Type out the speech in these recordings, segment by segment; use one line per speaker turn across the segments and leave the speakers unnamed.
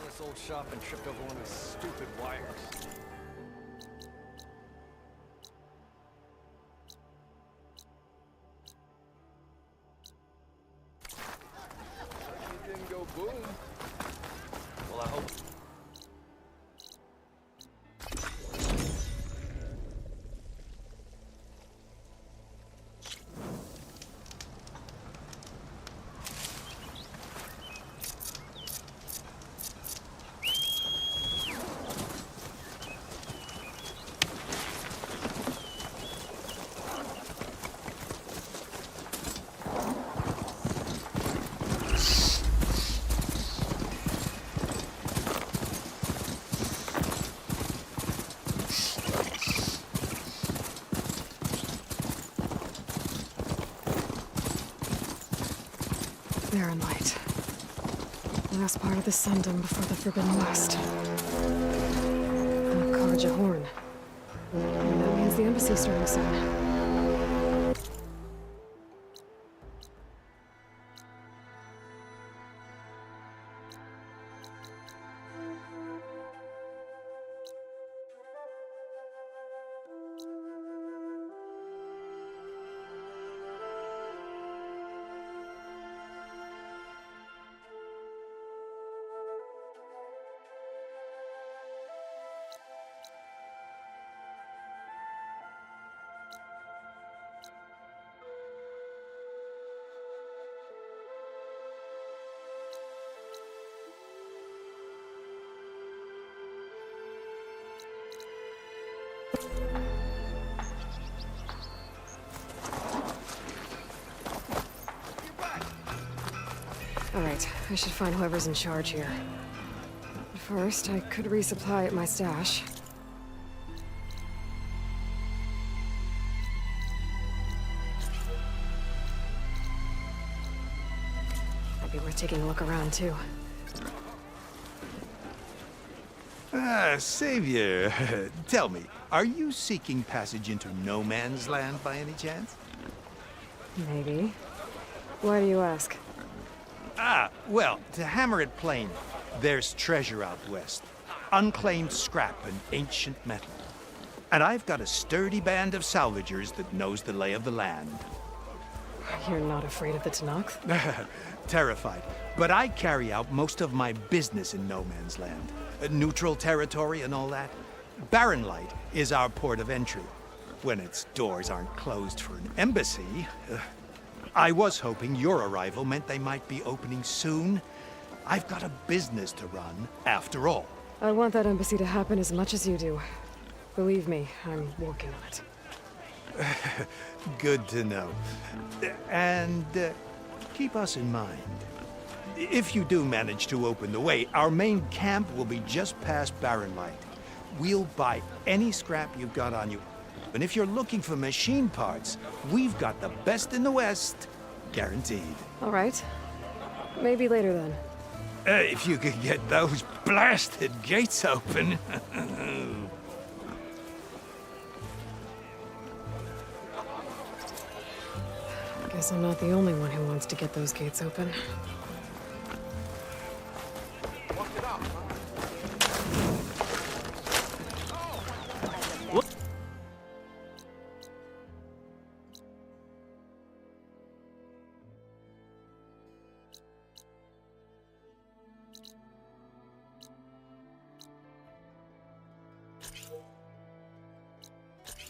This old shop and tripped over one of his stupid wires. It didn't go boom. Well, I hope.
Barren Light. Last part of the Sundom before the Forbidden West. Karja Horn. That means the embassy's starting soon. Alright, I should find whoever's in charge here. But first, I could resupply at my stash. Might be worth taking a look around, too.
Ah, Savior, tell me, are you seeking passage into no man's land by any chance?
Maybe. Why do you ask?
Ah, well, to hammer it plain, there's treasure out west. Unclaimed scrap and ancient metal. And I've got a sturdy band of salvagers that knows the lay of the land.
You're not afraid of the Tenakth?
Terrified. But I carry out most of my business in no man's land. Neutral territory and all that. Barren Light is our port of entry. When its doors aren't closed for an embassy. I was hoping your arrival meant they might be opening soon. I've got a business to run, after all.
I want that embassy to happen as much as you do. Believe me, I'm working on it.
Good to know. And keep us in mind. If you do manage to open the way, our main camp will be just past Barren Light. We'll buy any scrap you've got on you. And if you're looking for machine parts, we've got the best in the West. Guaranteed.
All right. Maybe later then.
If you could get those blasted gates open.
Guess I'm not the only one who wants to get those gates open.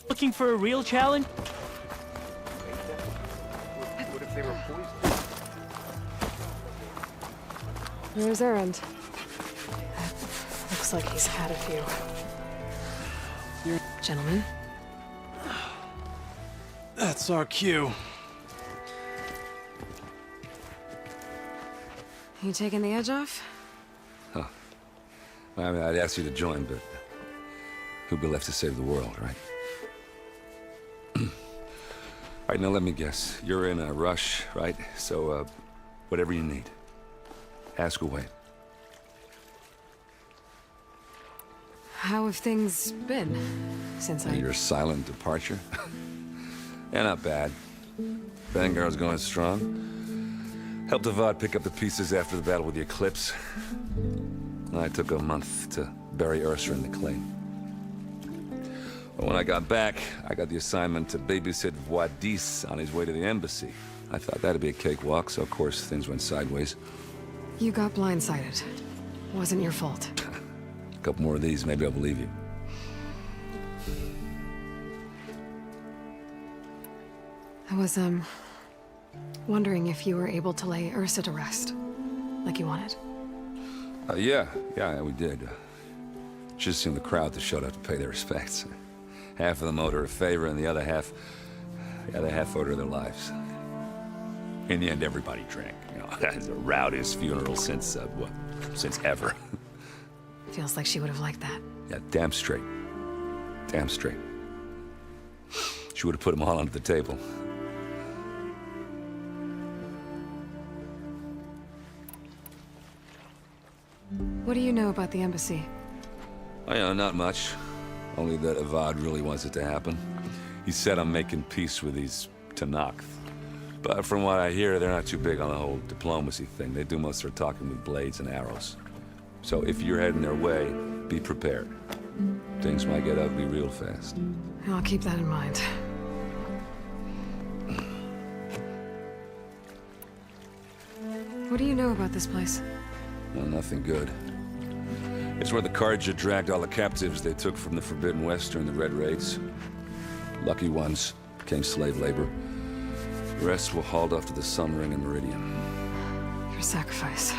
Looking for a real challenge?
What if they were poisoned?
There's Erend. Looks like he's had a few. Gentlemen?
That's our cue.
You taking the edge off?
I mean, I'd ask you to join, but
who'd be left to save the world, right? All right, now let me guess. You're in a rush, right? So, whatever you need. Ask away.
How have things been since I...
Your silent departure? Yeah, not bad. Vanguard's going strong. Helped Avad pick up the pieces after the battle with the Eclipse. I took a month to bury Ursa in the claim. But when I got back, I got the assignment to babysit Wadis on his way to the embassy. I thought that'd be a cakewalk, so of course things went sideways.
You got blindsided. Wasn't your fault.
A couple more of these, maybe I'll believe you.
I was, wondering if you were able to lay Ursa to rest, like you wanted.
Yeah, we did. Just seemed the crowd that showed up to pay their respects. Half of them owed her a favor, and the other half owed her their lives. In the end, everybody drank. You know, that's the rowdiest funeral since, since ever.
Feels like she would have liked that.
Yeah, damn straight. Damn straight. She would have put them all under the table.
What do you know about the embassy?
Oh, yeah, not much. Only that Avad really wants it to happen. He said I'm making peace with these Tenakth. But from what I hear, they're not too big on the whole diplomacy thing. They do most of their talking with blades and arrows. So if you're heading their way, be prepared. Things might get ugly real fast.
I'll keep that in mind. What do you know about this place?
Well, nothing good. It's where the Carja dragged all the captives they took from the Forbidden West during the Red Raids. Lucky ones became slave labor. The rest were hauled off to the Sun Ring and Meridian.
Your sacrifice.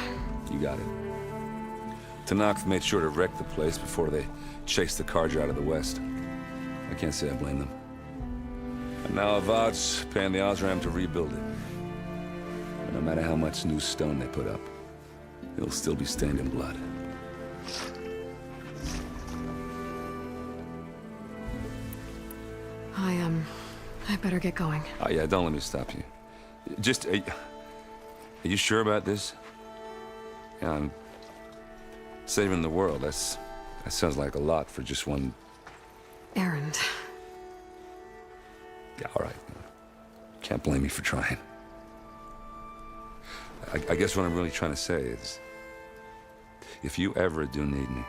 You got it. Tenakth made sure to wreck the place before they chased the Carja out of the West. I can't say I blame them. And now Avad's paying the Osram to rebuild it. And no matter how much new stone they put up, it'll still be stained in blood.
I better get going.
Oh, yeah, don't let me stop you. Just, are you sure about this? Yeah, I'm saving the world. That sounds like a lot for just one...
Errand.
Yeah, all right. Can't blame me for trying. I guess what I'm really trying to say is, if you ever do need me...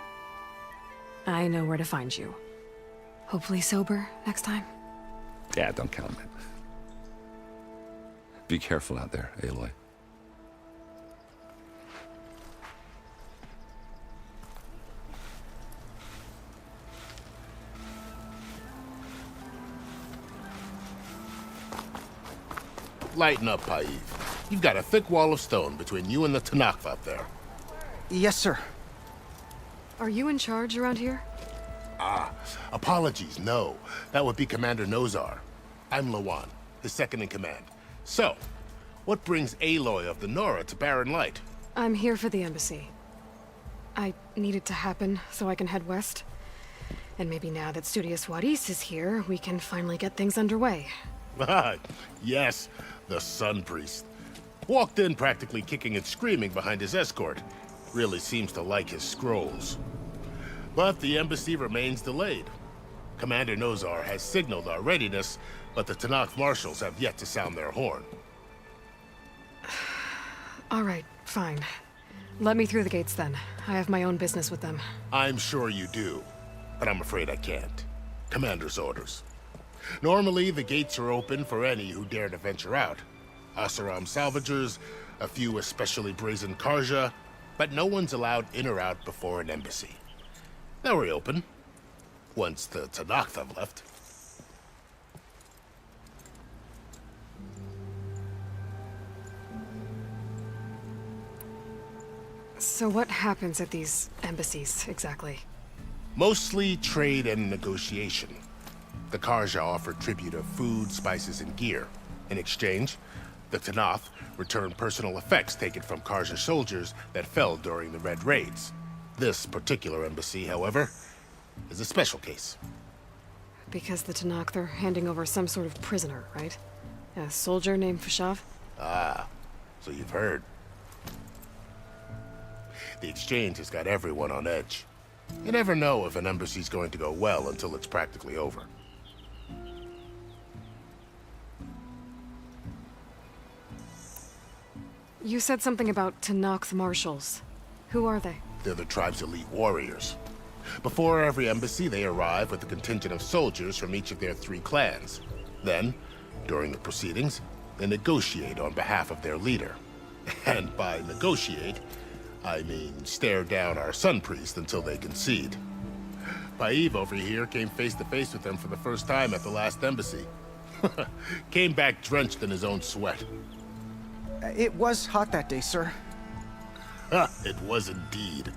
I know where to find you. Hopefully sober next time.
Yeah, don't count on it. Be careful out there, Aloy.
Lighten up, Paiv. You've got a thick wall of stone between you and the Tenakth up there.
Yes, sir.
Are you in charge around here?
Apologies, no. That would be Commander Nozar. I'm Lawan, his second-in-command. So, what brings Aloy of the Nora to Barren Light?
I'm here for the embassy. I need it to happen so I can head west. And maybe now that Studious Wadis is here, we can finally get things underway.
Yes, the Sun Priest. Walked in practically kicking and screaming behind his escort. Really seems to like his scrolls. But the embassy remains delayed. Commander Nozar has signaled our readiness, but the Tenakth marshals have yet to sound their horn.
All right, fine. Let me through the gates then. I have my own business with them.
I'm sure you do, but I'm afraid I can't. Commander's orders. Normally, the gates are open for any who dare to venture out. Oseram salvagers, a few especially brazen Carja, but no one's allowed in or out before an embassy. They'll reopen, once the Tenakth have left.
So what happens at these embassies, exactly?
Mostly trade and negotiation. The Carja offer tribute of food, spices, and gear. In exchange, the Tenakth return personal effects taken from Carja soldiers that fell during the Red Raids. This particular embassy, however, is a special case.
Because the Tanakh, they're handing over some sort of prisoner, right? A soldier named Fashav?
Ah, so you've heard. The exchange has got everyone on edge. You never know if an embassy's going to go well until it's practically over.
You said something about Tanakh's marshals. Who are they?
They're the tribe's elite warriors. Before every embassy, they arrive with a contingent of soldiers from each of their 3 clans. Then, during the proceedings, they negotiate on behalf of their leader. And by negotiate, I mean stare down our sun priest until they concede. Paiv over here came face to face with them for the first time at the last embassy. Came back drenched in his own sweat.
It was hot that day, sir.
It was indeed.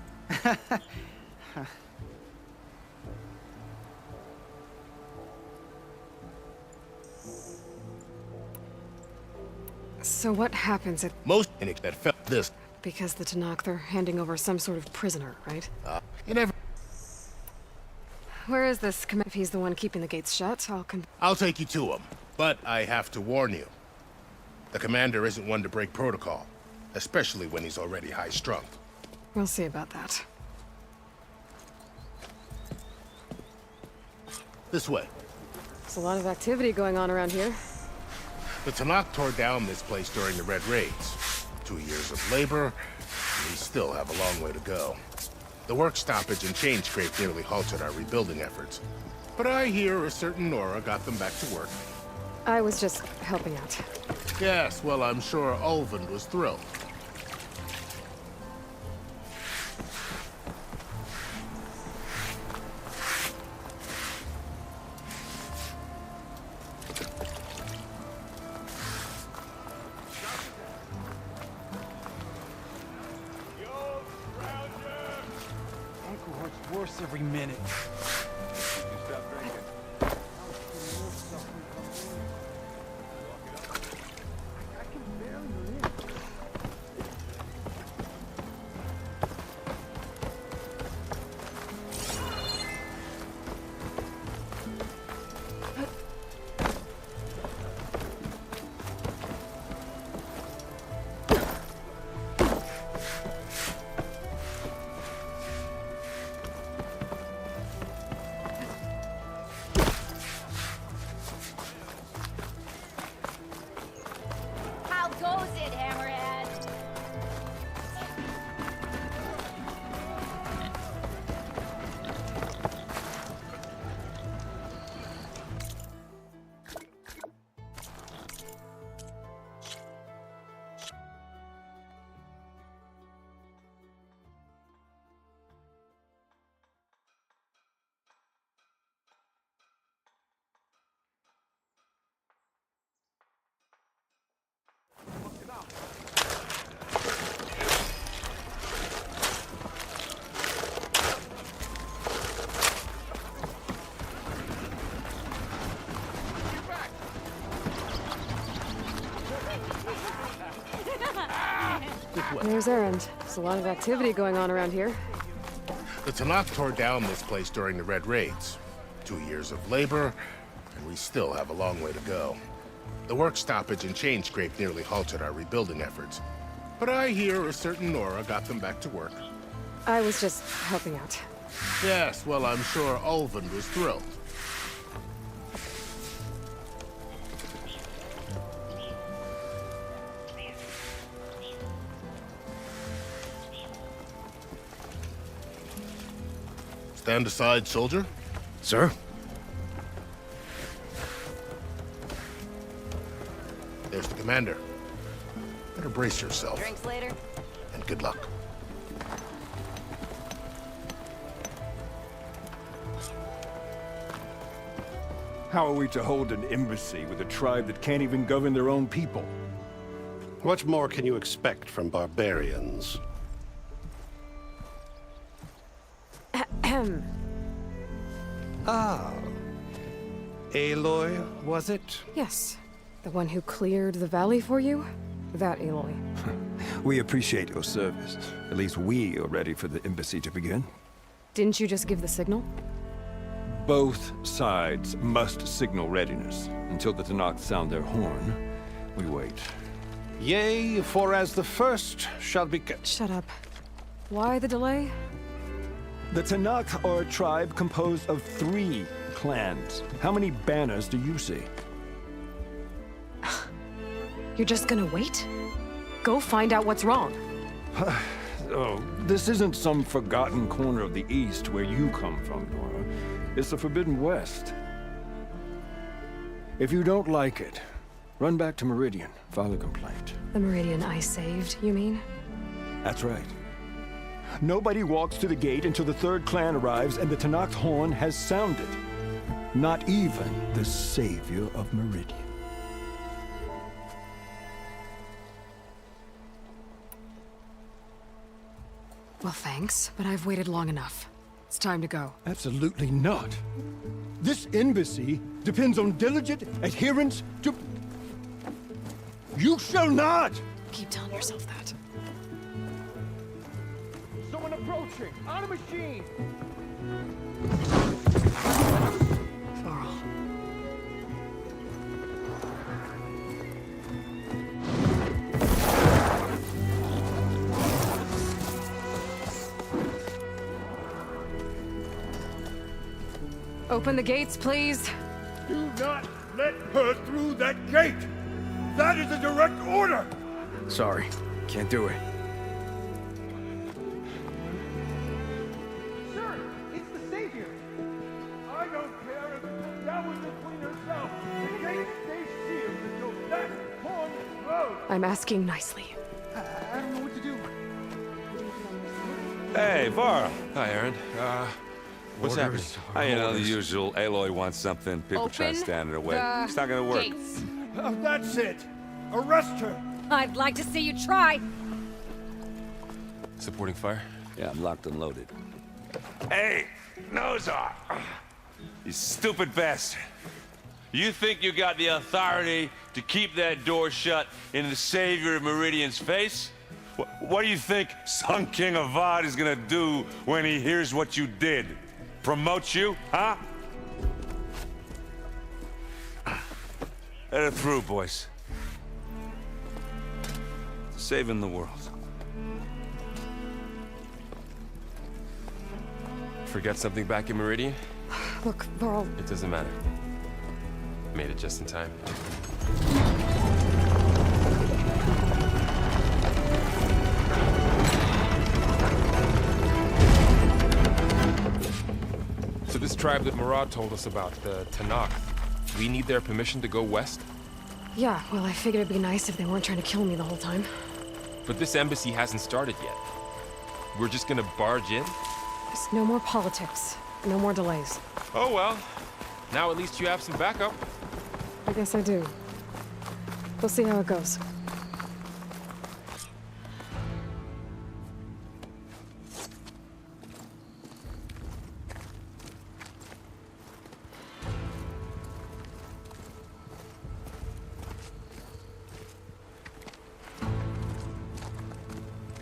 So what happens if...
Most that felt this.
Because the Tanakh, they're handing over some sort of prisoner, right?
You never.
Where is this command? If he's the one keeping the gates shut,
I'll take you to him, but I have to warn you. The commander isn't one to break protocol, especially when he's already high-strung.
We'll see about that.
This way.
There's a lot of activity going on around here.
The Tanakh tore down this place during the Red Raids. 2 years of labor, and we still have a long way to go. The work stoppage and change scrape nearly halted our rebuilding efforts. But I hear a certain Nora got them back to work.
I was just helping out.
Yes, well, I'm sure Ulvund was thrilled.
Ankle hurts worse every minute. You stop drinking.
How goes it, Hammerhead?
There's Erend. There's a lot of activity going on around here.
The Tanakh tore down this place during the Red Raids. 2 years of labor, and we still have a long way to go. The work stoppage and change scrape nearly halted our rebuilding efforts. But I hear a certain Nora got them back to work.
I was just helping out.
Yes, well, I'm sure Ulvund was thrilled. Stand aside, soldier.
Sir?
There's the commander. Better brace yourself,
Drinks later?
and good luck.
How are we to hold an embassy with a tribe that can't even govern their own people?
What more can you expect from barbarians?
Ahem.
Ah. Aloy, was it?
Yes. The one who cleared the valley for you? That Aloy.
We appreciate your service. At least we are ready for the embassy to begin.
Didn't you just give the signal?
Both sides must signal readiness. Until the Tenakth sound their horn, we wait.
Yea, for as the first shall be...
Shut up. Why the delay?
The Tenakth are a tribe composed of 3 clans. How many banners do you see?
You're just gonna wait? Go find out what's wrong.
Oh, this isn't some forgotten corner of the East where you come from, Nora. It's the Forbidden West. If you don't like it, run back to Meridian, file a complaint.
The Meridian I saved, you mean?
That's right. Nobody walks to the gate until the 3rd clan arrives and the Tenakth horn has sounded. Not even the savior of Meridian.
Well, thanks, but I've waited long enough. It's time to go.
Absolutely not. This embassy depends on diligent adherence to... You shall not!
Keep telling yourself that.
Someone approaching! On a machine!
Varl. Open the gates, please.
Do not let her through that gate! That is a direct order!
Sorry, can't do it.
Sir, it's the savior! I don't care if it's down with the queen herself! The gate stays sealed until that horn blows!
I'm asking nicely.
I don't know what to do.
Hey, Varl.
Hi, Aaron. What's happening?
You know, the usual. Aloy wants something. People try to stand in her way. It's not gonna work.
Gates.
That's it! Arrest her!
I'd like to see you try.
Supporting fire?
Yeah, I'm locked and loaded. Hey, Nozar! You stupid bastard. You think you got the authority to keep that door shut in the savior of Meridian's face? What do you think Sun King Avad is gonna do when he hears what you did? Promote you, huh? Let it through, boys. Saving the world.
Forget something back in Meridian?
Look, Varl,
It doesn't matter. Made it just in time. So this tribe that Murad told us about, the Tenakth, we need their permission to go west?
yeah, well, I figured it'd be nice if they weren't trying to kill me the whole time.
But this embassy hasn't started yet. We're just gonna barge in?
Just no more politics. No more delays.
Oh well. Now at least you have some backup.
I guess I do. We'll see how it goes.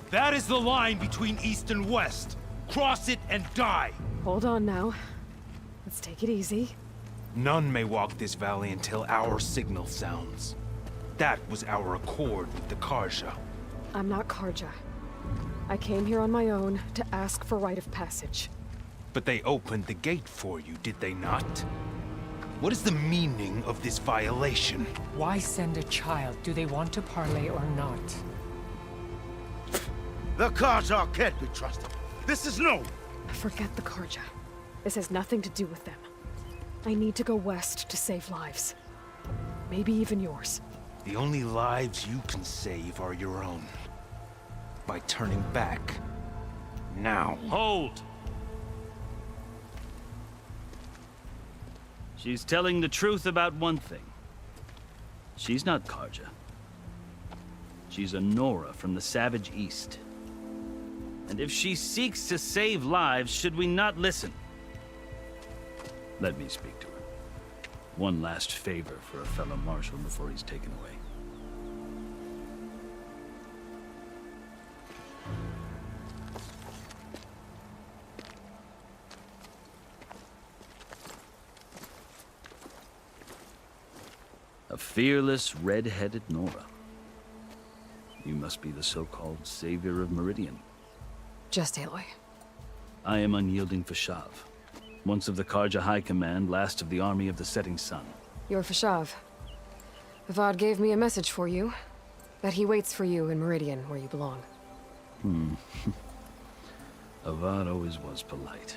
That is the line between East and West. Cross it and die.
Hold on now. Let's take it easy.
None may walk this valley until our signal sounds. That was our accord with the Karja.
I'm not Karja. I came here on my own to ask for rite of passage.
But they opened the gate for you, did they not? What is the meaning of this violation?
Why send a child? Do they want to parley or not?
The Karja can't be trusted. This is no.
Forget the Karja. This has nothing to do with them. I need to go west to save lives. Maybe even yours.
The only lives you can save are your own. By turning back. Now.
Hold! She's telling the truth about one thing. She's not Karja. She's a Nora from the Savage East. And if she seeks to save lives, should we not listen? Let me speak to her. One last favor for a fellow marshal before he's taken away. A fearless, red-headed Nora. You must be the so-called savior of Meridian.
Just Aloy.
I am Unyielding Fashav, once of the Karja High Command, last of the army of the Setting Sun.
You're Fashav. Avad gave me a message for you. That he waits for you in Meridian, where you belong.
Avad always was polite.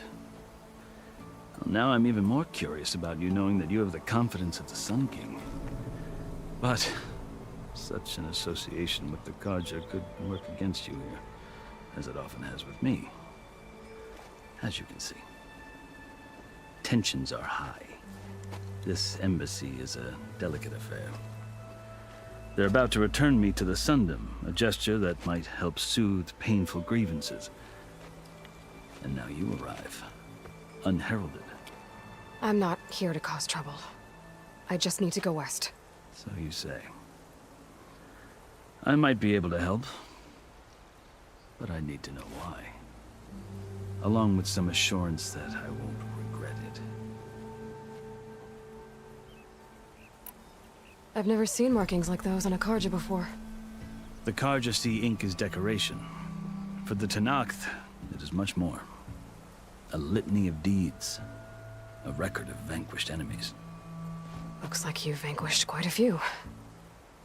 Well, now I'm even more curious about you knowing that you have the confidence of the Sun King. But such an association with the Karja could work against you here, as it often has with me. As you can see, tensions are high. This embassy is a delicate affair. They're about to return me to the Sundom, a gesture that might help soothe painful grievances. And now you arrive, unheralded.
I'm not here to cause trouble. I just need to go west.
So you say. I might be able to help, but I need to know why. Along with some assurance that I won't regret it.
I've never seen markings like those on a Karja before.
The Karja see ink as decoration. For the Tenakth, it is much more. A litany of deeds. A record of vanquished enemies.
Looks like you've vanquished quite a few.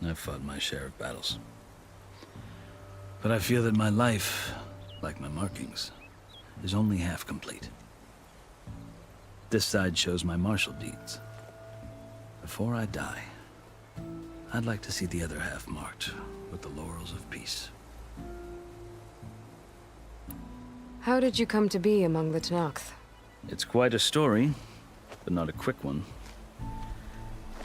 I've fought my share of battles. But I feel that my life, like my markings, is only half complete. This side shows my martial deeds. Before I die, I'd like to see the other half marked with the laurels of peace.
How did you come to be among the Tenakth?
It's quite a story, but not a quick one.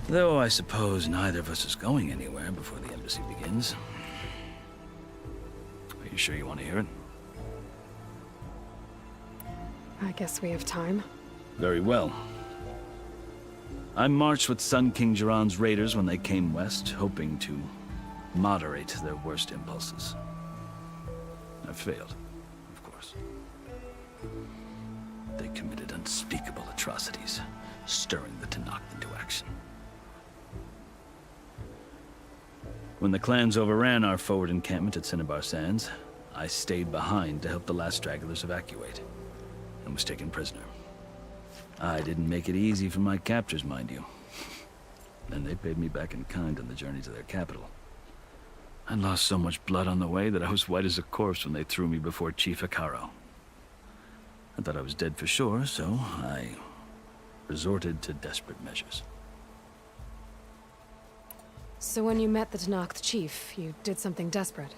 Though I suppose neither of us is going anywhere before the embassy begins. Are you sure you want to hear it?
I guess we have time.
Very well. I marched with Sun King Jiran's raiders when they came west, hoping to moderate their worst impulses. I failed, of course. They committed unspeakable atrocities, stirring the Tenakth into action. When the clans overran our forward encampment at Cinnabar Sands, I stayed behind to help the last stragglers evacuate, and was taken prisoner. I didn't make it easy for my captors, mind you. And they paid me back in kind on the journey to their capital. I lost so much blood on the way that I was white as a corpse when they threw me before Chief Hekarro. I thought I was dead for sure, so I resorted to desperate measures.
So when you met the Tenakth chief, you did something desperate?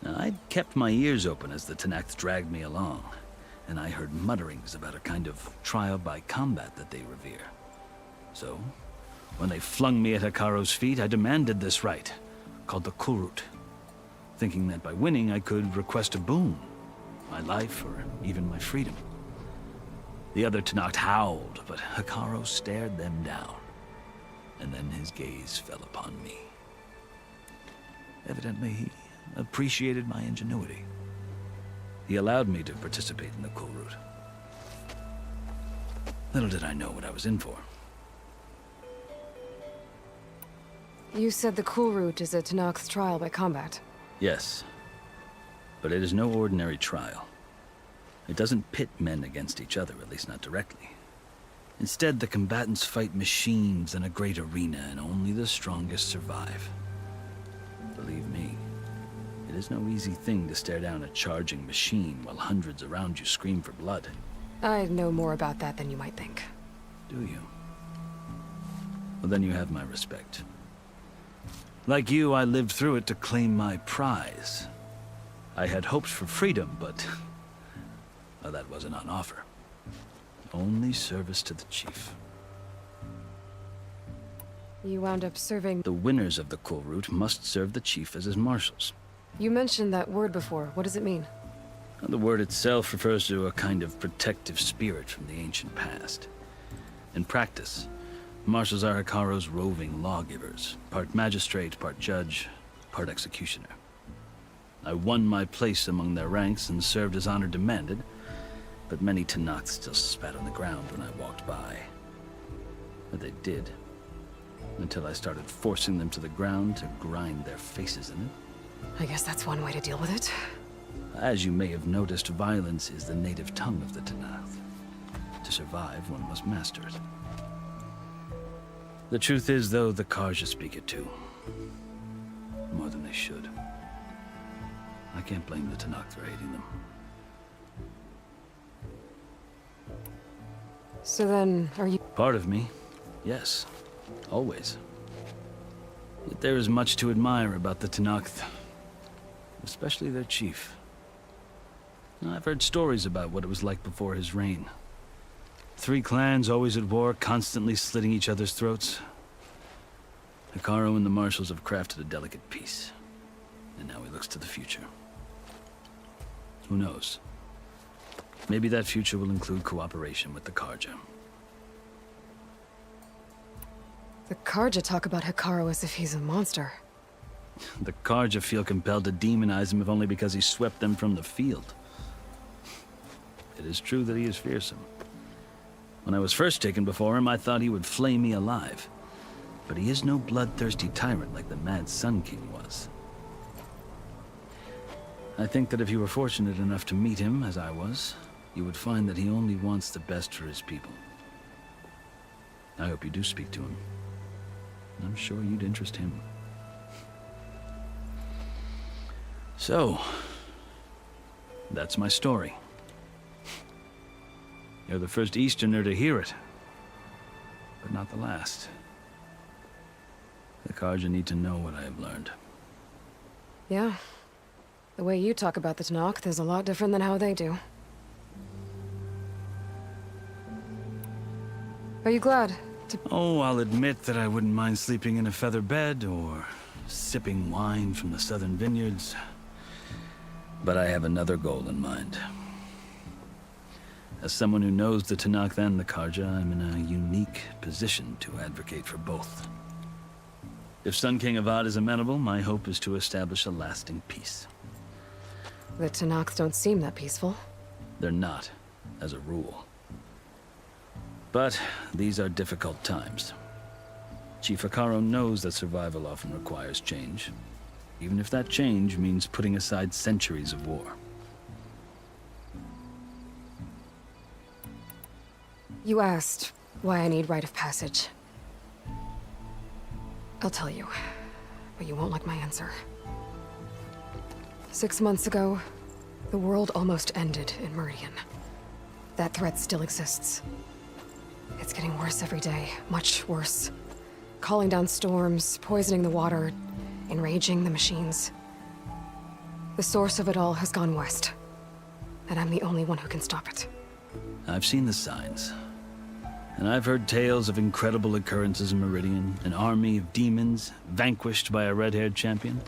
Now, I'd kept my ears open as the Tenakth dragged me along, and I heard mutterings about a kind of trial by combat that they revere. So, when they flung me at Hekarro's feet, I demanded this right, called the Kulrut, thinking that by winning I could request a boon, my life or even my freedom. The other Tenakth howled, but Hekarro stared them down, and then his gaze fell upon me. Evidently, he appreciated my ingenuity. He allowed me to participate in the Kulrut. Little did I know what I was in for.
You said the Kulrut is a Tenakth trial by combat.
Yes, but it is no ordinary trial. It doesn't pit men against each other, at least not directly. Instead, the combatants fight machines in a great arena, and only the strongest survive. Believe me, it is no easy thing to stare down a charging machine while hundreds around you scream for blood.
I know more about that than you might think.
Do you? Well, then you have my respect. Like you, I lived through it to claim my prize. I had hoped for freedom, but well, that wasn't on offer. Only service to the chief.
You wound up serving...
The winners of the Kulrut must serve the chief as his marshals.
You mentioned that word before. What does it mean?
The word itself refers to a kind of protective spirit from the ancient past. In practice, marshals are Hekarro's roving lawgivers, part magistrate, part judge, part executioner. I won my place among their ranks and served as honor demanded, but many Tenakth still spat on the ground when I walked by. But they did. Until I started forcing them to the ground to grind their faces in it.
I guess that's one way to deal with it.
As you may have noticed, violence is the native tongue of the Tanath. To survive, one must master it. The truth is, though, the Karja speak it too. More than they should. I can't blame the Tanakh for hating them.
So then, are you...
Part of me, yes. Always. Yet there is much to admire about the Tanakh, especially their chief. I've heard stories about what it was like before his reign. 3 clans always at war, constantly slitting each other's throats. Hekarro and the Marshals have crafted a delicate peace. And now he looks to the future. Who knows? Maybe that future will include cooperation with the Karja.
The Karja talk about Hekarro as if he's a monster.
The Karja feel compelled to demonize him if only because he swept them from the field. It is true that he is fearsome. When I was first taken before him, I thought he would flay me alive. But he is no bloodthirsty tyrant like the Mad Sun King was. I think that if you were fortunate enough to meet him, as I was, you would find that he only wants the best for his people. I hope you do speak to him. I'm sure you'd interest him. So, that's my story. You're the first Easterner to hear it, but not the last. The Karja need to know what I have learned.
Yeah. The way you talk about the Tanakh is a lot different than how they do. Are you glad to...
Oh, I'll admit that I wouldn't mind sleeping in a feather bed or sipping wine from the southern vineyards. But I have another goal in mind. As someone who knows the Tanakh and the Karja, I'm in a unique position to advocate for both. If Sun King Avad is amenable, my hope is to establish a lasting peace.
The Tanakhs don't seem that peaceful.
They're not, as a rule. But these are difficult times. Chief Hekarro knows that survival often requires change, even if that change means putting aside centuries of war.
You asked why I need rite of passage. I'll tell you, but you won't like my answer. 6 months ago, the world almost ended in Meridian. That threat still exists. It's getting worse every day, much worse. Calling down storms, poisoning the water, enraging the machines. The source of it all has gone west, and I'm the only one who can stop it.
I've seen the signs. And I've heard tales of incredible occurrences in Meridian, an army of demons vanquished by a red-haired champion.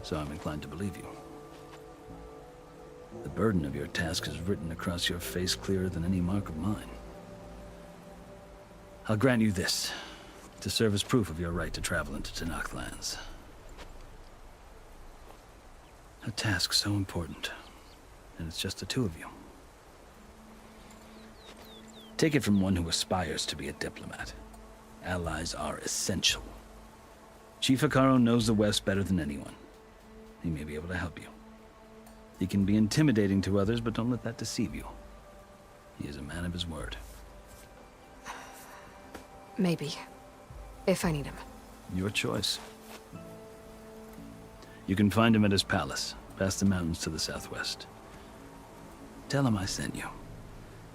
So I'm inclined to believe you. The burden of your task is written across your face clearer than any mark of mine. I'll grant you this, to serve as proof of your right to travel into Tanakh lands. A task so important, and it's just the 2 of you. Take it from one who aspires to be a diplomat. Allies are essential. Chief Hekarro knows the West better than anyone. He may be able to help you. He can be intimidating to others, but don't let that deceive you. He is a man of his word.
Maybe. If I need him.
Your choice. You can find him at his palace, past the mountains to the southwest. Tell him I sent you,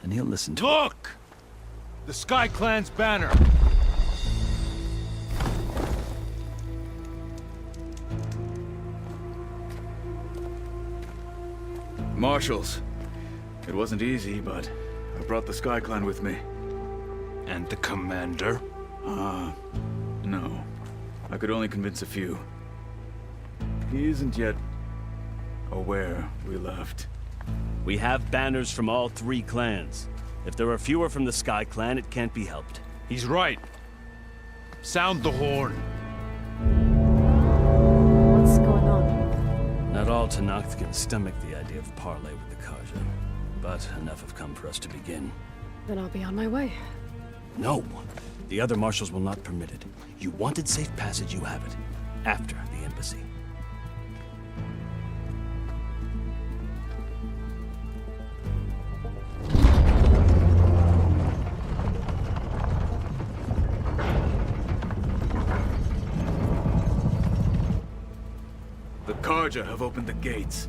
and he'll listen to it.
Look! The Sky Clan's banner!
Marshals. It wasn't easy, but I brought the Sky Clan with me.
And the commander?
No. I could only convince a few. He isn't yet aware we left.
We have banners from all 3 clans. If there are fewer from the Sky Clan, it can't be helped.
He's right. Sound the horn.
What's going on?
Not all Tanakh can stomach the idea of parley with the Karja, but enough have come for us to begin.
Then I'll be on my way.
No!
The other marshals will not permit it. You wanted safe passage, you have it. After the embassy.
The Carja have opened the gates.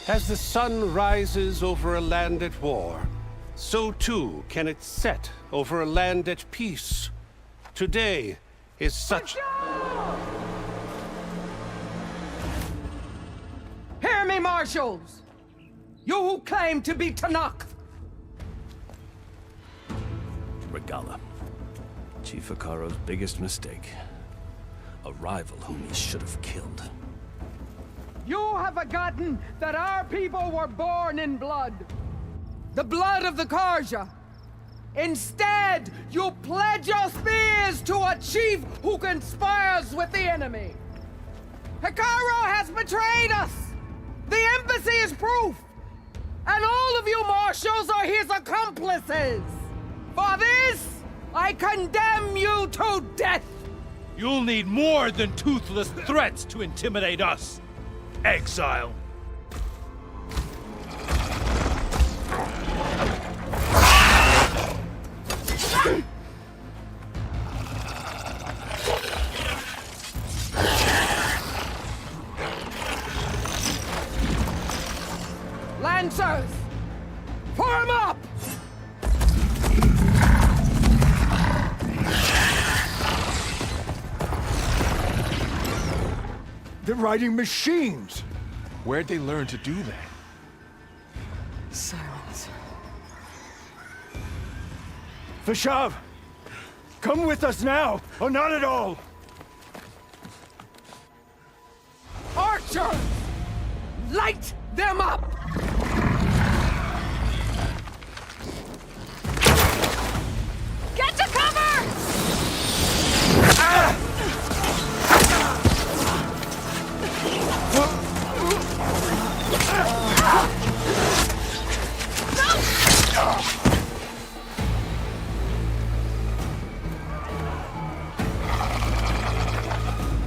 As the sun rises over a land at war, so too can it set over a land at peace. Today is such...
Hear me, marshals! You who claim to be Tenakth!
Regalla. Chief Hekarro's biggest mistake. A rival whom he should have killed.
You have forgotten that our people were born in blood. The blood of the Carja. Instead, you pledge your spears to a chief who conspires with the enemy. Hekarro has betrayed us! The embassy is proof! And all of you marshals are his accomplices! For this, I condemn you to death!
You'll need more than toothless threats to intimidate us. Exile.
Lancers! Form up!
They're riding machines!
Where'd they learn to do that?
Silence.
Vashav! Come with us now, or not at all!
Archers! Light them up!
Get to cover!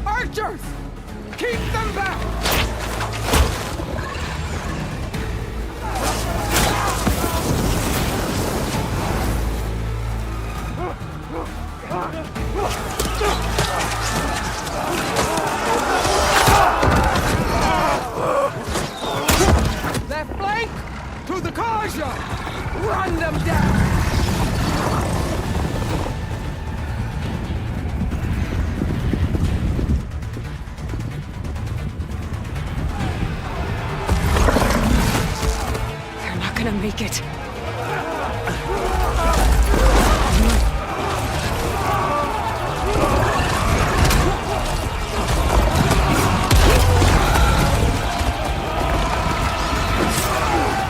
Archers! Keep them back! Left flank to the Carja! Run them down!
They're not gonna make it.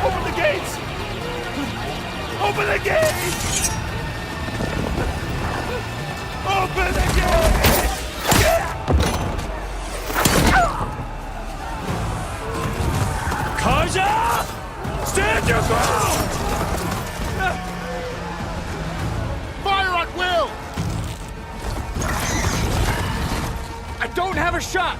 Open the gates! Open the gates! Open the gates! Carja! Stand your ground!
Fire at will!
I don't have a shot!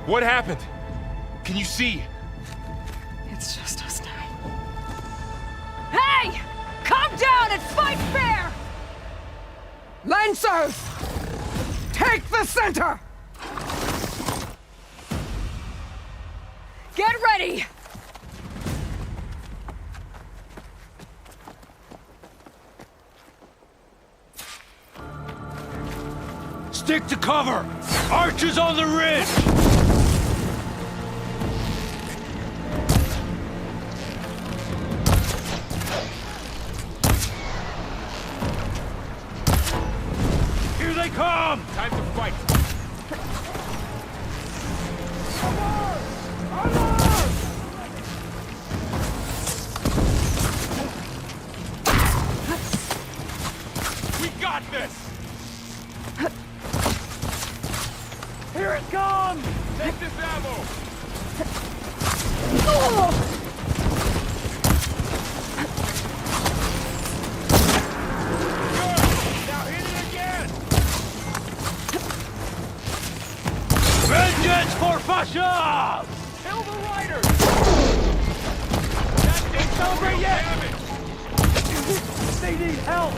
What happened? Can you see?
It's just us now.
Hey! Calm down and fight fair!
Lancers! Take the center!
Get ready!
Stick to cover! Archers on the ridge! Here they come!
Time to fight. We got this!
Here it comes!
Take this ammo! Good! Now hit it again!
Vengeance for Fasha!
Kill the riders! That didn't
over yet!
damage!
They need help!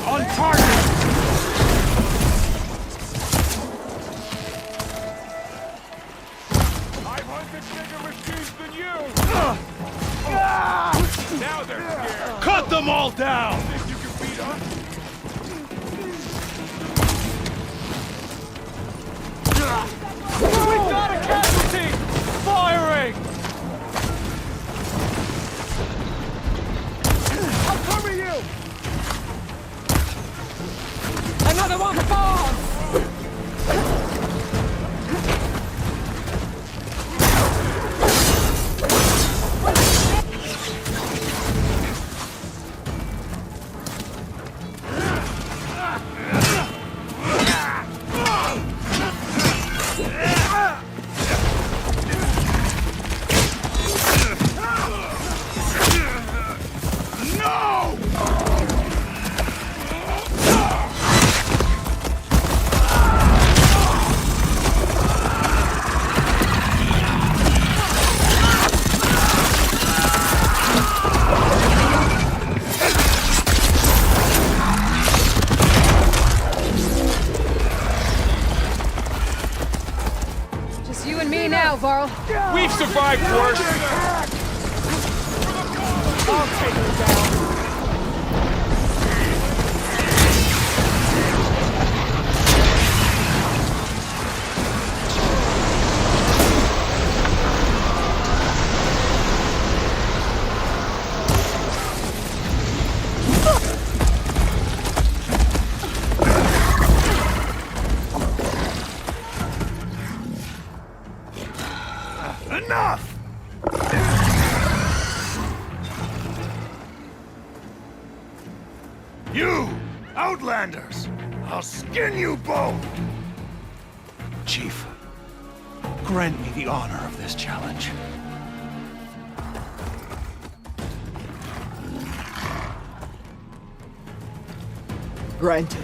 On target!
I've hunted bigger machines than you! Now they're scared!
Cut them all down!
Think you can beat us?
We've got a casualty! Firing!
I'll cover you! Another one falls!
Just you and me now, Varl.
We've survived worse!
I'll take her down!
Enough! You, Outlanders! I'll skin you both!
Chief, grant me the honor of this challenge.
Granted.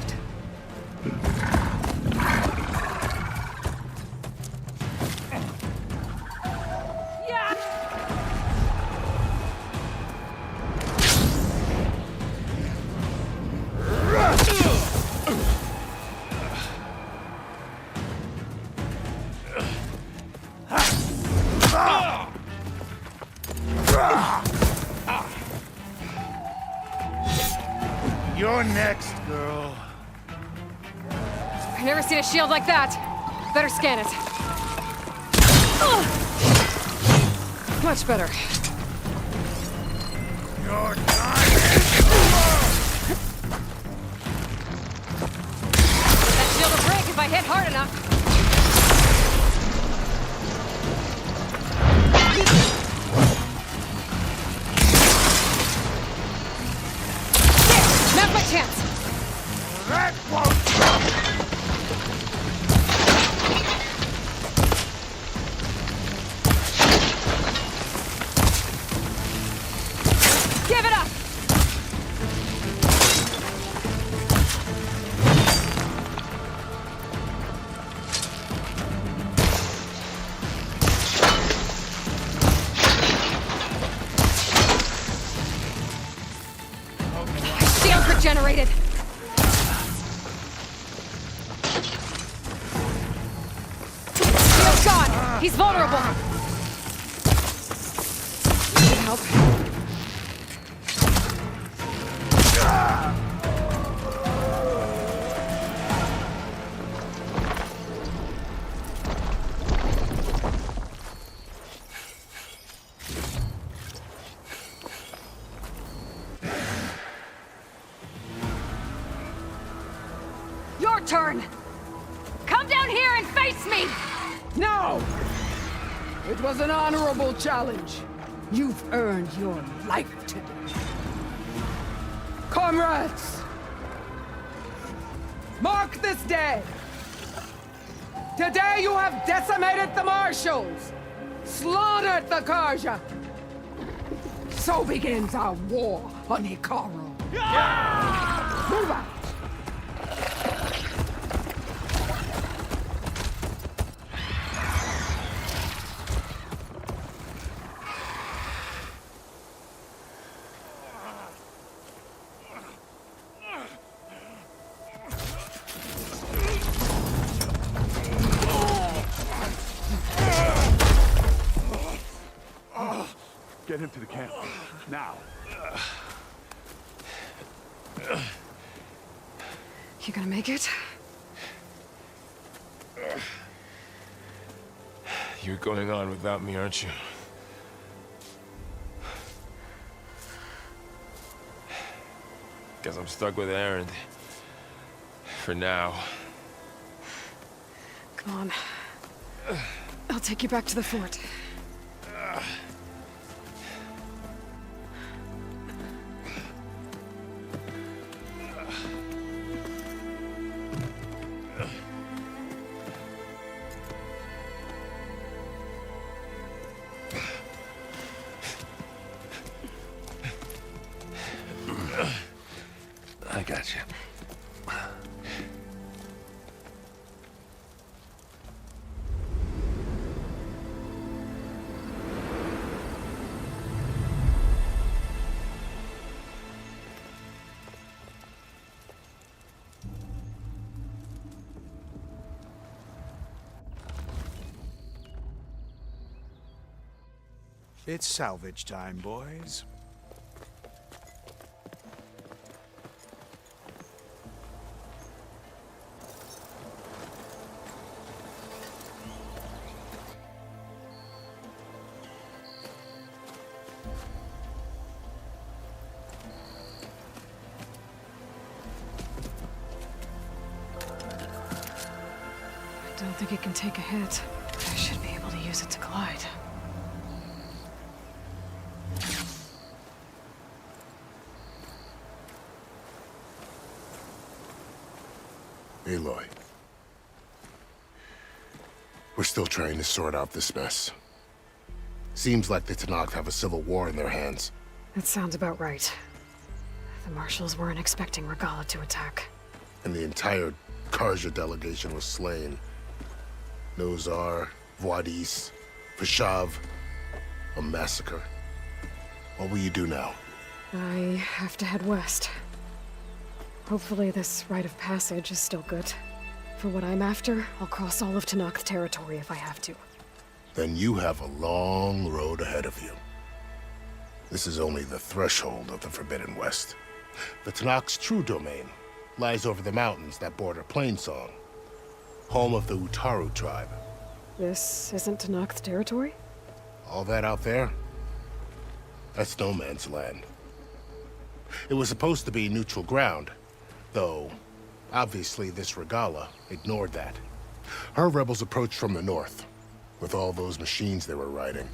You're next, girl.
I've never seen a shield like that. Better scan it. Ugh. Much better.
Your time is
That shield will break if I hit hard enough. There! Now's my chance!
That won't stop!
Give it up! shield generated! Shield's gone! He's vulnerable! Need help?
Your turn! Come down here and face me!
No! It was an honorable challenge. You've earned your life today. Comrades! Mark this day! Today you have decimated the Marshals! Slaughtered the Karja! So begins our war on Hekarro. Move out!
Get him to the camp. Now.
You gonna make it?
You're going on without me, aren't you? Guess I'm stuck with Erend. For now.
Come on. I'll take you back to the fort.
I got you.
It's salvage time, boys.
I don't think it can take a hit. I should be able to use it to glide.
Aloy. We're still trying to sort out this mess. Seems like the Tenakth have a civil war in their hands.
That sounds about right. The Marshals weren't expecting Regalla to attack.
And the entire Karja delegation was slain. Nozar, Vuadis, Vashav. A massacre. What will you do now?
I have to head west. Hopefully this rite of passage is still good. For what I'm after, I'll cross all of Tenakth territory if I have to.
Then you have a long road ahead of you. This is only the threshold of the Forbidden West. The Tenakth's true domain lies over the mountains that border Plainsong, home of the Utaru tribe.
This isn't Tenakth territory?
All that out there? That's no man's land. It was supposed to be neutral ground, though obviously this Regalla ignored that. Her rebels approached from the north, with all those machines they were riding.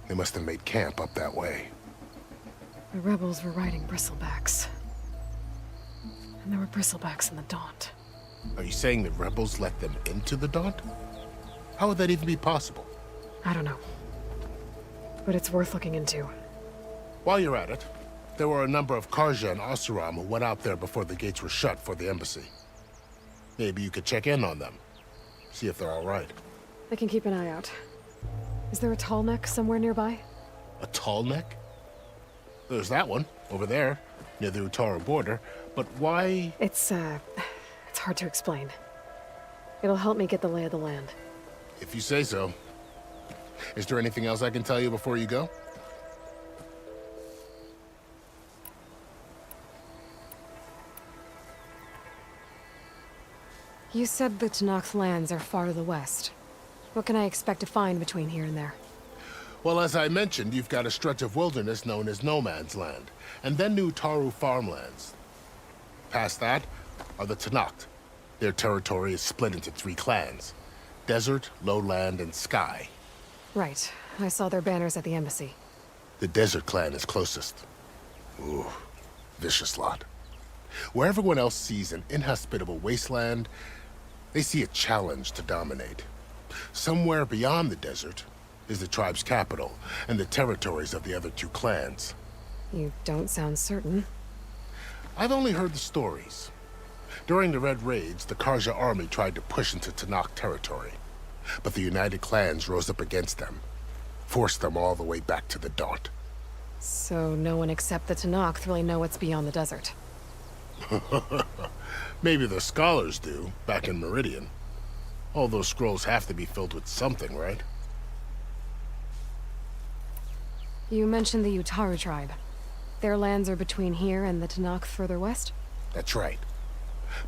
They must have made camp up that way.
The rebels were riding bristlebacks. And there were bristlebacks in the Daunt.
Are you saying the rebels let them into the Daunt? How would that even be possible?
I don't know. But it's worth looking into.
While you're at it, there were a number of Karja and Oseram who went out there before the gates were shut for the embassy. Maybe you could check in on them. See if they're all right.
I can keep an eye out. Is there a tall neck somewhere nearby?
A tall neck? There's that one, over there. near the Utaru border, but why?
It's hard to explain. It'll help me get the lay of the land.
If you say so. Is there anything else I can tell you before you go?
You said the Tenakth lands are far to the west. What can I expect to find between here and there?
Well, as I mentioned, you've got a stretch of wilderness known as No Man's Land, and then the Utaru farmlands. Past that are the Tenakth. Their territory is split into 3 clans: Desert, Lowland, and Sky.
Right. I saw their banners at the embassy.
The Desert clan is closest. Ooh, vicious lot. Where everyone else sees an inhospitable wasteland, they see a challenge to dominate. Somewhere beyond the desert is the tribe's capital and the territories of the other 2 clans.
You don't sound certain.
I've only heard the stories. During the Red Raids, the Karja army tried to push into Tenakth territory, but the United Clans rose up against them, forced them all the way back to the Daunt.
So no one except the Tenakth really know what's beyond the desert.
Maybe the scholars do, back in Meridian. All those scrolls have to be filled with something, right?
You mentioned the Utaru tribe. Their lands are between here and the Tenakth further west?
That's right.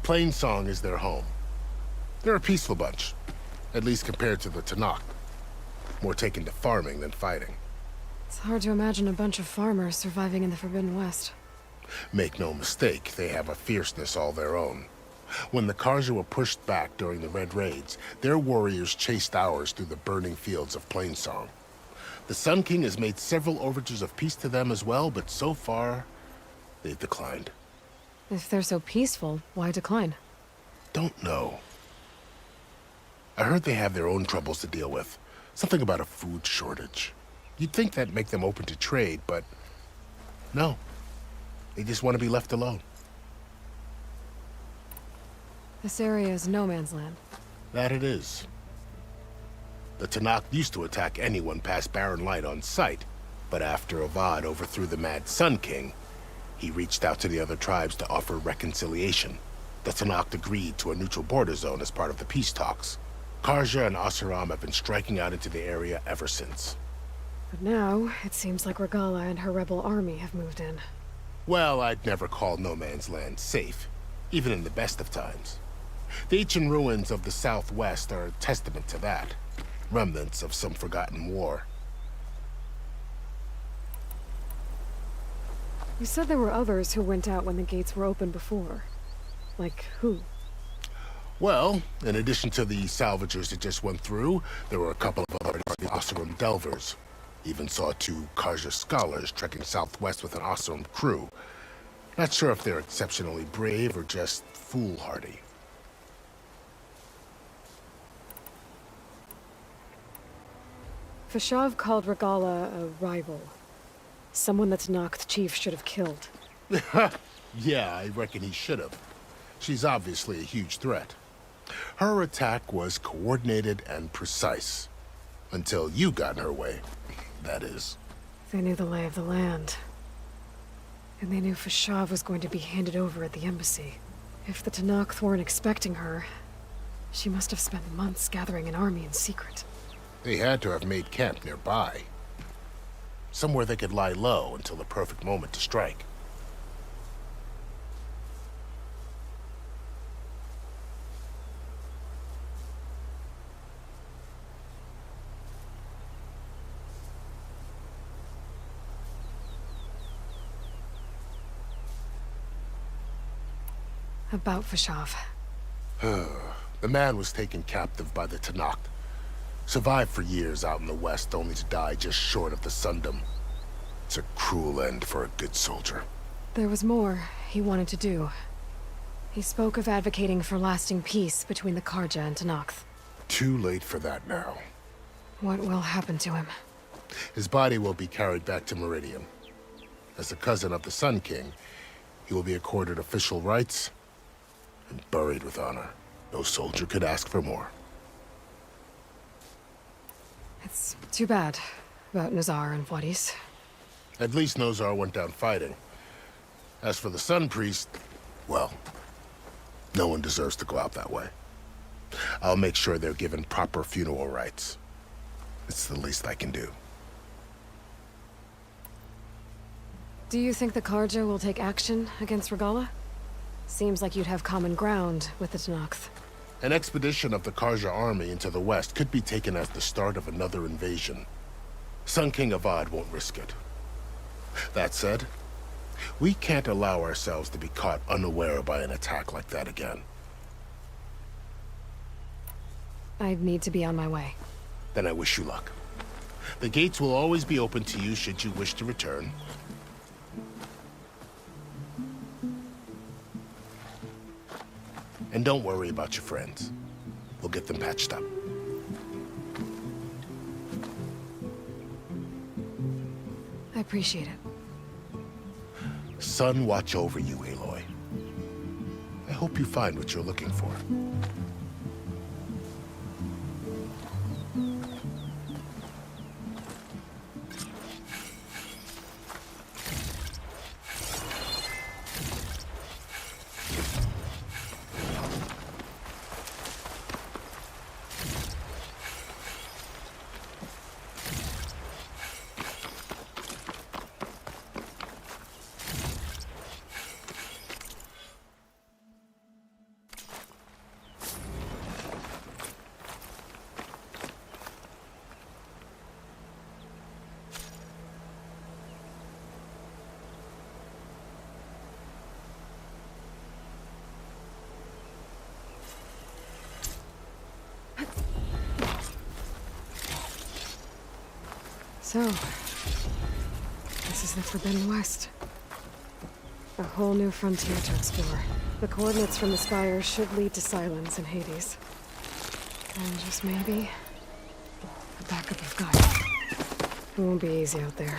Plainsong is their home. They're a peaceful bunch, at least compared to the Tenakth. More taken to farming than fighting.
It's hard to imagine a bunch of farmers surviving in the Forbidden West.
Make no mistake, they have a fierceness all their own. When the Karja were pushed back during the Red Raids, their warriors chased ours through the burning fields of Plainsong. The Sun King has made several overtures of peace to them as well, but so far, they've declined.
If they're so peaceful, why decline?
Don't know. I heard they have their own troubles to deal with. Something about a food shortage. You'd think that'd make them open to trade, but no. They just want to be left alone.
This area is no man's land.
That it is. The Tenakth used to attack anyone past Barren Light on sight, but after Avad overthrew the Mad Sun King, he reached out to the other tribes to offer reconciliation. The Tenakth agreed to a neutral border zone as part of the peace talks. Karja and Oseram have been striking out into the area ever since.
But now, it seems like Regalla and her rebel army have moved in.
Well, I'd never call No Man's Land safe, even in the best of times. The ancient ruins of the Southwest are a testament to that. Remnants of some forgotten war.
You said there were others who went out when the gates were open before. Like who?
Well, in addition to the salvagers that just went through, there were a couple of other Oseram delvers. Even saw 2 Karja scholars trekking southwest with an Oseram crew. Not sure if they're exceptionally brave or just foolhardy.
Fashav called Regalla a rival. Someone that Tenakth chief should have killed.
Yeah, I reckon he should have. She's obviously a huge threat. Her attack was coordinated and precise. Until you got in her way, that is.
They knew the lay of the land. And they knew Fashav was going to be handed over at the embassy. If the Tenakth weren't expecting her, she must have spent months gathering an army in secret.
They had to have made camp nearby. Somewhere they could lie low until the perfect moment to strike.
About Fashav.
The man was taken captive by the Tenakth. Survived for years out in the west, only to die just short of the Sundom. It's a cruel end for a good soldier.
There was more he wanted to do. He spoke of advocating for lasting peace between the Karja and Tenakth.
Too late for that now.
What will happen to him?
His body will be carried back to Meridian. As a cousin of the Sun King, he will be accorded official rights and buried with honor. No soldier could ask for more.
It's too bad about Nazar and Wadis.
At least Nozar went down fighting. As for the Sun Priest, well, no one deserves to go out that way. I'll make sure they're given proper funeral rites. It's the least I can do.
Do you think the Carja will take action against Regalla? Seems like you'd have common ground with the Tenakth.
An expedition of the Carja army into the west could be taken as the start of another invasion. Sun King Avad won't risk it. That said, we can't allow ourselves to be caught unaware by an attack like that again.
I'd need to be on my way.
Then I wish you luck. The gates will always be open to you should you wish to return. And don't worry about your friends. We'll get them patched up.
I appreciate it.
Sun watch over you, Aloy. I hope you find what you're looking for.
So, this is the Forbidden West. A whole new frontier to explore. The coordinates from the spires should lead to Silence and Hades. And just maybe, a backup of Gaia. It won't be easy out there.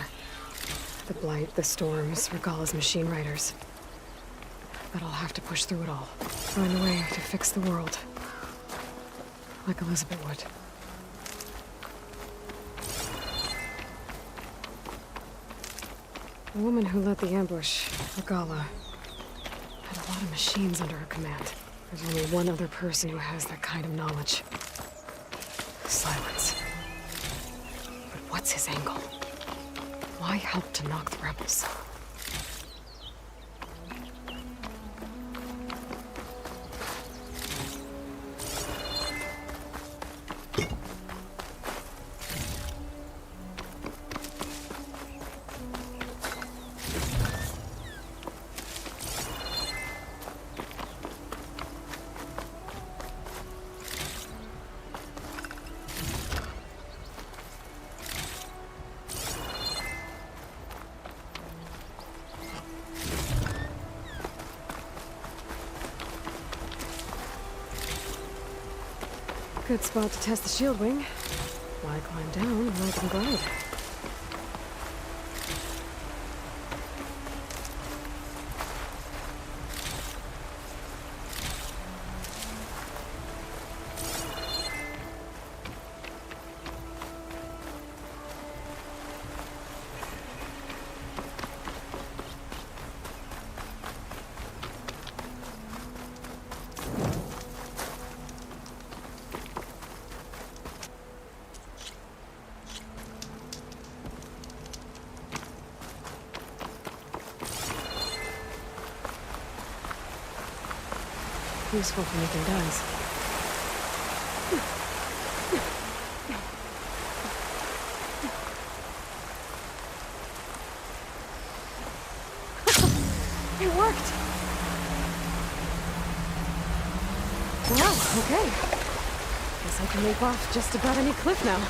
The Blight, the Storms, Regalla's machine riders. But I'll have to push through it all. Find a way to fix the world. Like Elizabeth would. The woman who led the ambush, Regalla, had a lot of machines under her command. There's only one other person who has that kind of knowledge. Silence. But what's his angle? Why help to knock the rebels? Good spot to test the shield wing. Why climb down when I can glide? Useful for making dyes. It worked! Wow, okay. Guess I can leap off just about any cliff now.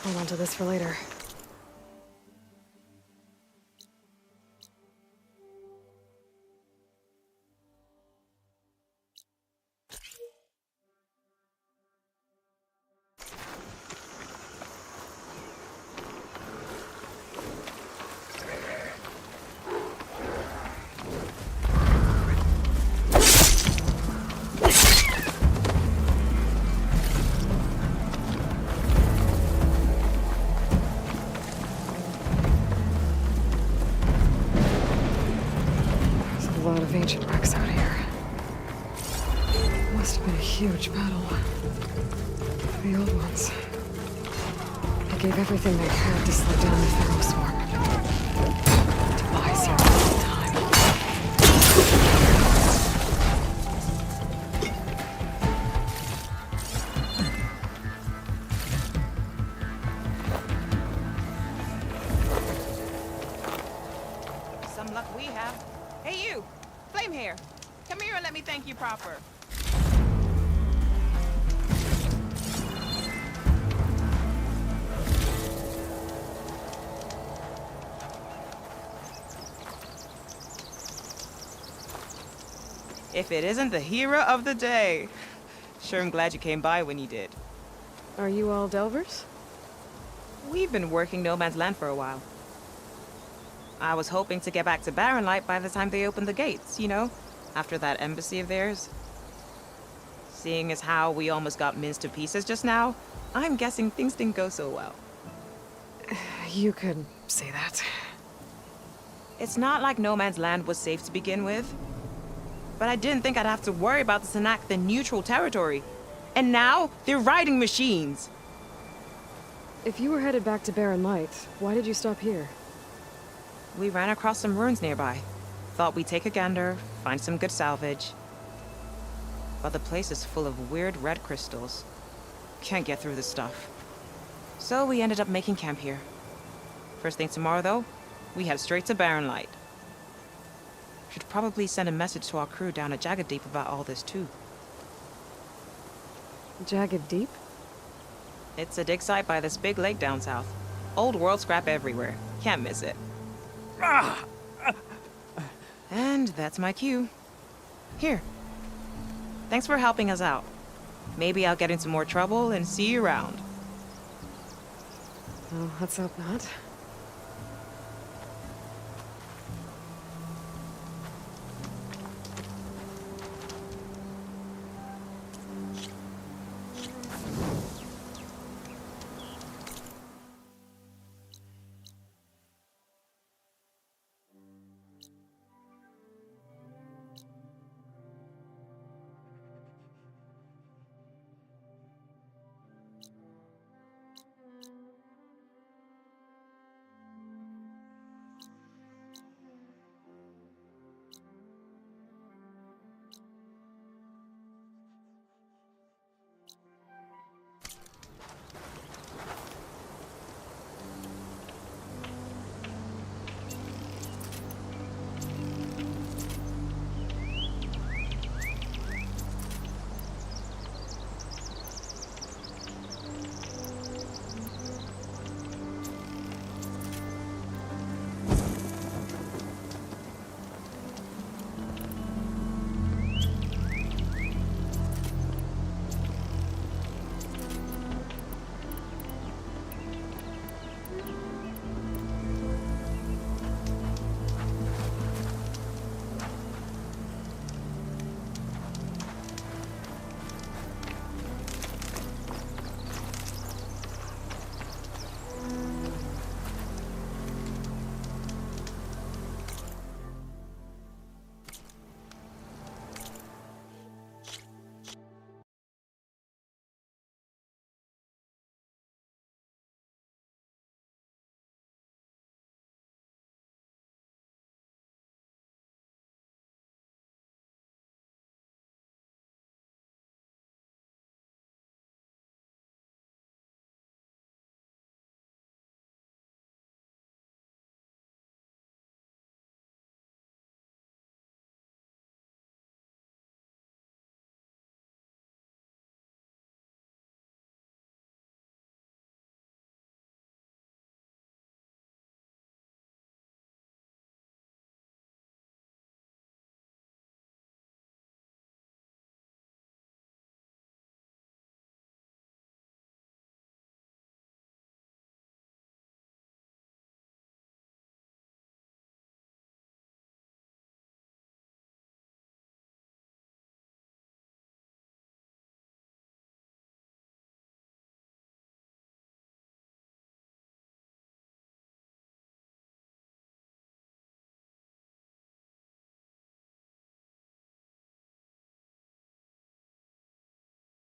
Hold on to this for later. A lot of ancient wrecks out here. Must have been a huge battle. The old ones. They gave everything they had to slow down the Pharaoh swarm. To buy zero time.
Some luck we have. Hey, you! Flame hair! Come here and let me thank you proper. If it isn't the hero of the day. Sure am glad you came by when you did.
Are you all Delvers?
We've been working No Man's Land for a while. I was hoping to get back to Barren Light by the time they opened the gates, you know? After that embassy of theirs. Seeing as how we almost got minced to pieces just now, I'm guessing things didn't go so well.
You could say that.
It's not like No Man's Land was safe to begin with. But I didn't think I'd have to worry about the Tenakth in neutral territory. And now, they're riding machines!
If you were headed back to Barren Light, why did you stop here?
We ran across some ruins nearby. Thought we'd take a gander, find some good salvage. But the place is full of weird red crystals. Can't get through the stuff. So we ended up making camp here. First thing tomorrow, though, we head straight to Barren Light. Should probably send a message to our crew down at Jagged Deep about all this, too.
Jagged Deep?
It's a dig site by this big lake down south. Old world scrap everywhere. Can't miss it. And that's my cue. Here. Thanks for helping us out. Maybe I'll get into more trouble and see you around.
Well, let's hope not.